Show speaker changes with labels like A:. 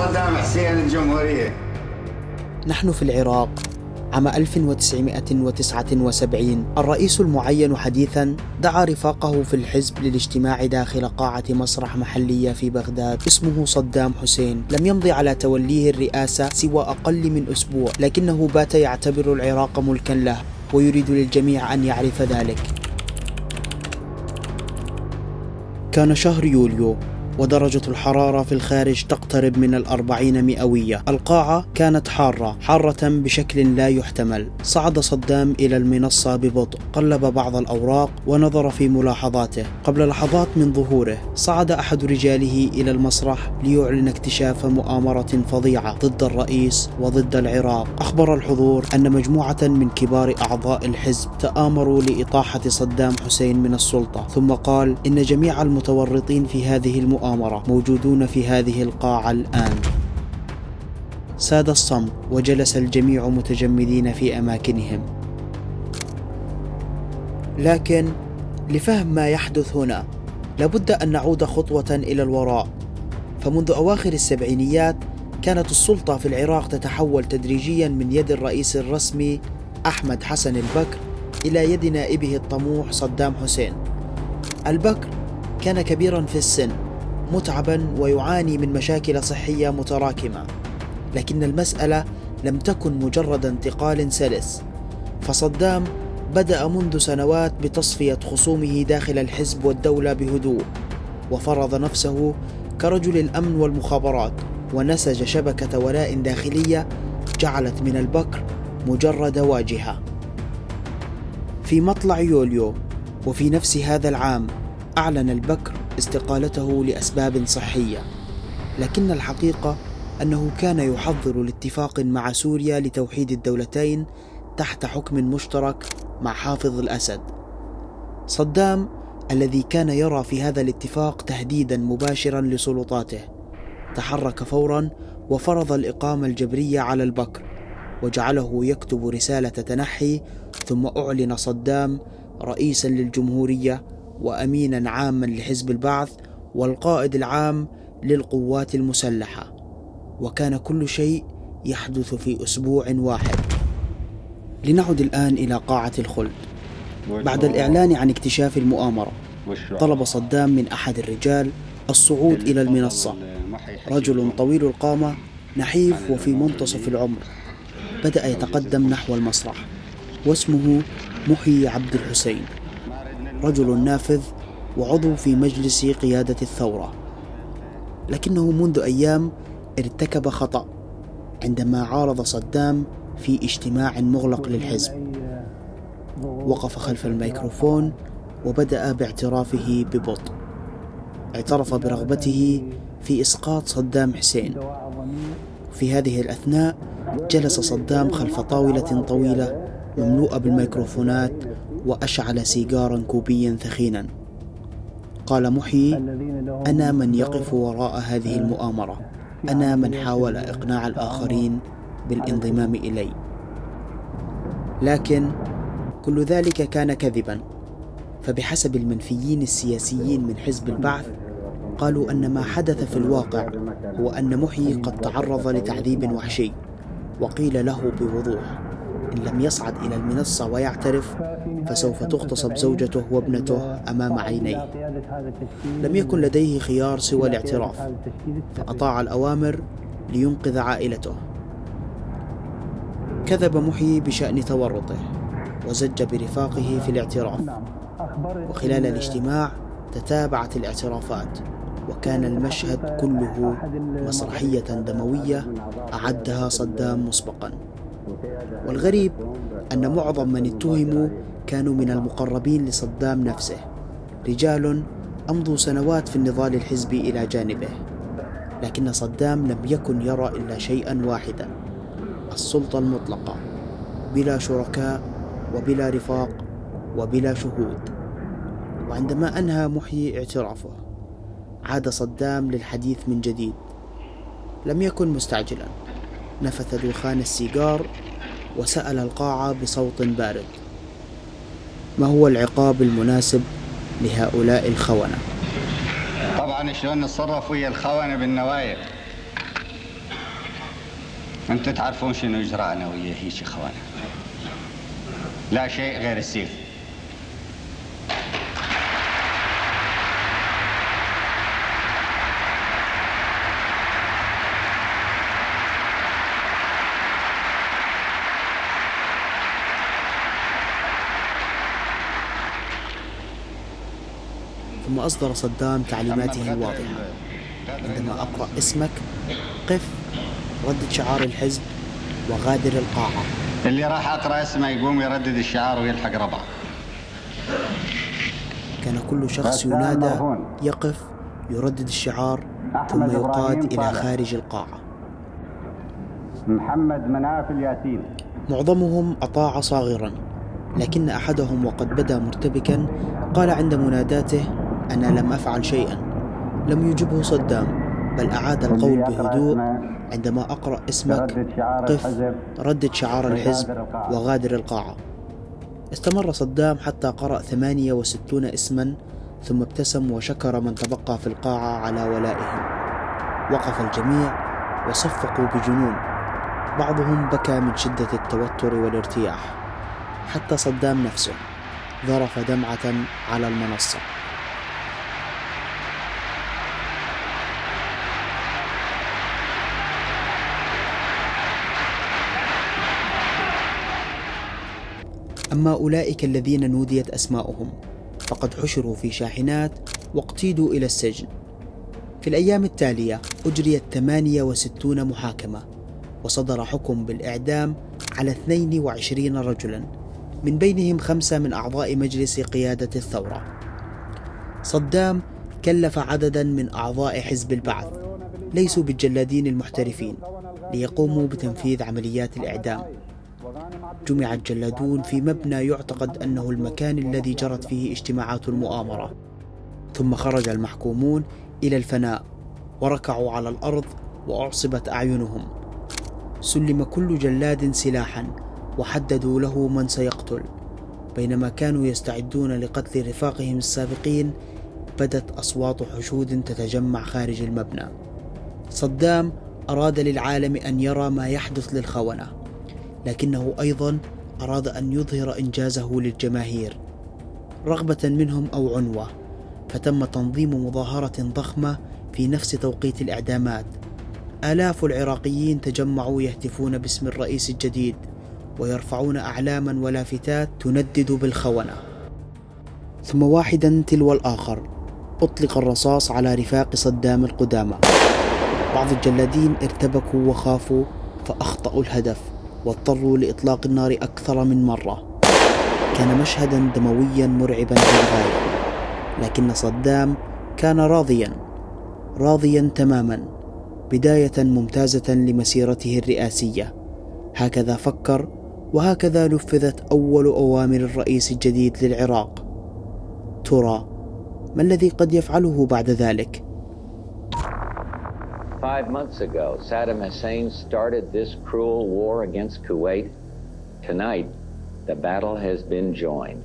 A: صدام حسين الجمهورية.
B: نحن في العراق عام 1979. الرئيس المعين حديثا دعا رفاقه في الحزب للاجتماع داخل قاعة مسرح محلية في بغداد اسمه صدام حسين. لم يمضي على توليه الرئاسة سوى أقل من أسبوع، لكنه بات يعتبر العراق ملكا له ويريد للجميع أن يعرف ذلك. كان شهر يوليو ودرجة الحرارة في الخارج تقترب من 40 مئوية. القاعة كانت حارة بشكل لا يحتمل. صعد صدام إلى المنصة ببطء، قلب بعض الأوراق ونظر في ملاحظاته. قبل لحظات من ظهوره صعد أحد رجاله إلى المسرح ليعلن اكتشاف مؤامرة فظيعة ضد الرئيس وضد العراق. أخبر الحضور أن مجموعة من كبار أعضاء الحزب تآمروا لإطاحة صدام حسين من السلطة، ثم قال إن جميع المتورطين في هذه المؤامرة موجودون في هذه القاعة الآن. ساد الصمت وجلس الجميع متجمدين في أماكنهم. لكن لفهم ما يحدث هنا لابد أن نعود خطوة إلى الوراء. فمنذ أواخر السبعينيات كانت السلطة في العراق تتحول تدريجيا من يد الرئيس الرسمي أحمد حسن البكر إلى يد نائبه الطموح صدام حسين. البكر كان كبيرا في السن، متعبا ويعاني من مشاكل صحية متراكمة، لكن المسألة لم تكن مجرد انتقال سلس. فصدام بدأ منذ سنوات بتصفية خصومه داخل الحزب والدولة بهدوء، وفرض نفسه كرجل الأمن والمخابرات، ونسج شبكة ولاء داخلية جعلت من البكر مجرد واجهة. في مطلع يوليو وفي نفس هذا العام أعلن البكر استقالته لأسباب صحية، لكن الحقيقة أنه كان يحضر لاتفاق مع سوريا لتوحيد الدولتين تحت حكم مشترك مع حافظ الأسد. صدام الذي كان يرى في هذا الاتفاق تهديدا مباشرا لسلطاته تحرك فورا وفرض الإقامة الجبرية على البكر، وجعله يكتب رسالة تنحي، ثم أعلن صدام رئيسا للجمهورية وأمينا عاما لحزب البعث والقائد العام للقوات المسلحة. وكان كل شيء يحدث في أسبوع واحد. لنعد الآن إلى قاعة الخلد. بعد الإعلان عن اكتشاف المؤامرة طلب صدام من أحد الرجال الصعود إلى المنصة. رجل طويل القامة نحيف وفي منتصف العمر بدأ يتقدم نحو المسرح، واسمه محي عبد الحسين، رجل نافذ وعضو في مجلس قيادة الثورة. لكنه منذ أيام ارتكب خطأ عندما عارض صدام في اجتماع مغلق للحزب. وقف خلف الميكروفون وبدأ باعترافه ببطء. اعترف برغبته في إسقاط صدام حسين. في هذه الأثناء جلس صدام خلف طاولة طويلة مملوءة بالميكروفونات وأشعل سيجارا كوبيا ثخينا. قال محي: أنا من يقف وراء هذه المؤامرة، أنا من حاول إقناع الآخرين بالانضمام إلي. لكن كل ذلك كان كذبا، فبحسب المنفيين السياسيين من حزب البعث قالوا أن ما حدث في الواقع هو أن محي قد تعرض لتعذيب وحشي، وقيل له بوضوح: إن لم يصعد إلى المنصة ويعترف فسوف تغتصب زوجته وابنته أمام عينيه. لم يكن لديه خيار سوى الاعتراف، فأطاع الأوامر لينقذ عائلته. كذب محي بشأن تورطه وزج برفاقه في الاعتراف، وخلال الاجتماع تتابعت الاعترافات، وكان المشهد كله مسرحية دموية أعدها صدام مسبقا. والغريب أن معظم من اتهموا كانوا من المقربين لصدام نفسه، رجال أمضوا سنوات في النضال الحزبي إلى جانبه. لكن صدام لم يكن يرى إلا شيئا واحدا: السلطة المطلقة بلا شركاء وبلا رفاق وبلا شهود. وعندما أنهى محي اعترافه عاد صدام للحديث من جديد. لم يكن مستعجلا، نفث دخان السيجار وسأل القاعة بصوت بارد: ما هو العقاب المناسب لهؤلاء الخونة؟
A: طبعا شلون نتصرف ويا الخونة بالنوايا؟ انتوا تعرفون شنو اجراءنا ويا هيك اخوانا. لا شيء غير السيف.
B: ثم أصدر صدام تعليماته الواضحة: عندما أقرأ اسمك قف، ردد شعار الحزب وغادر القاعة.
A: اللي راح اقرا اسمه يقوم يردد الشعار ويلحق ربعه.
B: كان كل شخص ينادى يقف، يردد الشعار، ثم يقاد إلى خارج القاعة.
A: محمد مناف الياسين.
B: معظمهم أطاع صاغرا، لكن أحدهم وقد بدا مرتبكا قال عند مناداته: أنا لم أفعل شيئا. لم يجبه صدام، بل أعاد القول بهدوء: عندما أقرأ اسمك قف، ردد شعار الحزب وغادر القاعة. استمر صدام حتى قرأ 68 اسما، ثم ابتسم وشكر من تبقى في القاعة على ولائهم. وقف الجميع وصفقوا بجنون، بعضهم بكى من شدة التوتر والارتياح، حتى صدام نفسه ذرف دمعة على المنصة. أما أولئك الذين نوديت أسماؤهم فقد حشروا في شاحنات واقتيدوا إلى السجن. في الأيام التالية أجريت 68 محاكمة، وصدر حكم بالإعدام على 22 رجلا، من بينهم 5 من أعضاء مجلس قيادة الثورة. صدام كلف عددا من أعضاء حزب البعث ليسوا بالجلادين المحترفين ليقوموا بتنفيذ عمليات الإعدام. جمع الجلادون في مبنى يعتقد أنه المكان الذي جرت فيه اجتماعات المؤامرة، ثم خرج المحكومون إلى الفناء وركعوا على الأرض وأعصبت أعينهم. سلم كل جلاد سلاحا وحددوا له من سيقتل. بينما كانوا يستعدون لقتل رفاقهم السابقين بدت أصوات حشود تتجمع خارج المبنى. صدام أراد للعالم أن يرى ما يحدث للخونة، لكنه أيضا أراد أن يظهر إنجازه للجماهير رغبة منهم أو عنوة، فتم تنظيم مظاهرة ضخمة في نفس توقيت الإعدامات. آلاف العراقيين تجمعوا يهتفون باسم الرئيس الجديد ويرفعون أعلاما ولافتات تندد بالخونة. ثم واحدا تلو الآخر أطلق الرصاص على رفاق صدام القدامى. بعض الجلادين ارتبكوا وخافوا فأخطأوا الهدف واضطروا لإطلاق النار أكثر من مرة. كان مشهدا دمويا مرعبا للغاية، لكن صدام كان راضيا تماما، بداية ممتازة لمسيرته الرئاسية. هكذا فكر وهكذا نفذت أول أوامر الرئيس الجديد للعراق. ترى ما الذي قد يفعله بعد ذلك؟
C: 5 months ago, Saddam Hussein started this cruel war against Kuwait. Tonight, the battle has been joined.